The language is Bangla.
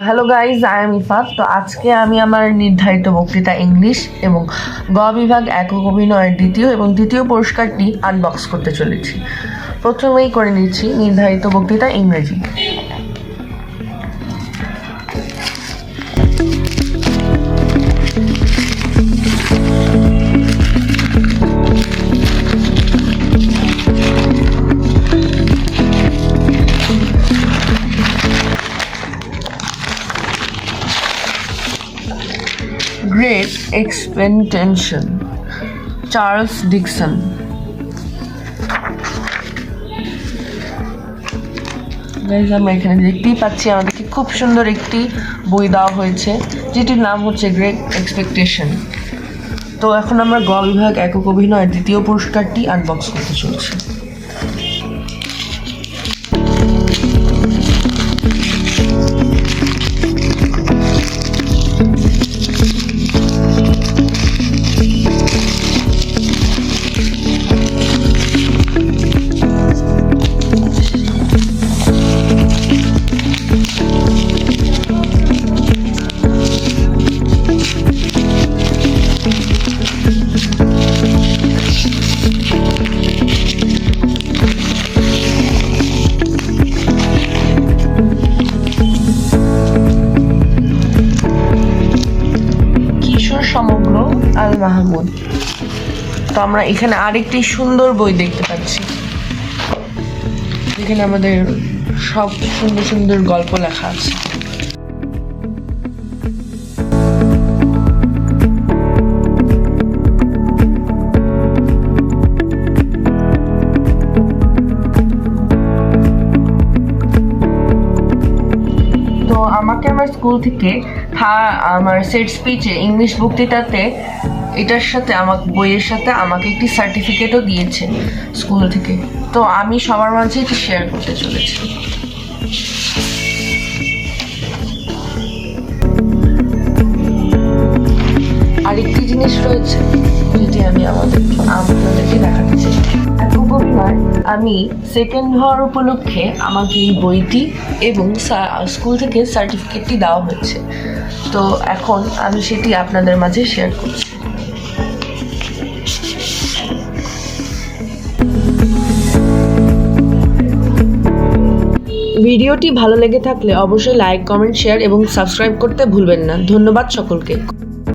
Hello guys, I am Ifat. তো আজকে আমি আমার নির্ধারিত বক্তৃতা ইংলিশ এবং গ বিভাগ একক অভিনয়ের দ্বিতীয় পুরস্কারটি আনবক্স করতে চলেছি। প্রথমেই করে নিচ্ছি নির্ধারিত বক্তৃতা ইংরেজি। Great Expectation, Charles Dickson. আমরা এখানে দেখতেই পাচ্ছি আমাদেরকে খুব সুন্দর একটি বই দেওয়া হয়েছে, যেটির নাম হচ্ছে গ্রেট এক্সপেকটেশন। তো এখন আমরা গ বিভাগ একক অভিনয়ের দ্বিতীয় পুরস্কারটি আনবক্স করতে চলছি। সমগ্র আল মাহমুদ। তো আমরা এখানে আরেকটি সুন্দর বই দেখতে পাচ্ছি, এখানে আমাদের সব সুন্দর সুন্দর গল্প লেখা আছে। আমাকে আমার স্কুল থেকে আমার সেট স্পিচে ইংলিশ বক্তৃতাতে এটার সাথে আমার বইয়ের সাথে আমাকে একটি সার্টিফিকেটও দিয়েছে স্কুল থেকে। তো আমি সবার মাঝে এটি শেয়ার করতে চলেছি। আরেকটি জিনিস রয়েছে যেটি আমি আপনাদেরকে দেখাতে চাই। একক অভিনয় আমি সেকেন্ড হওয়ার উপলক্ষে আমাকে এই বইটি এবং স্কুল থেকে সার্টিফিকেটটি দেওয়া হয়েছে। তো এখন আমি সেটি আপনাদের মাঝে শেয়ার করছি। ভিডিওটি ভালো লেগে থাকলে অবশ্যই লাইক, কমেন্ট, শেয়ার এবং সাবস্ক্রাইব করতে ভুলবেন না। ধন্যবাদ সকলকে।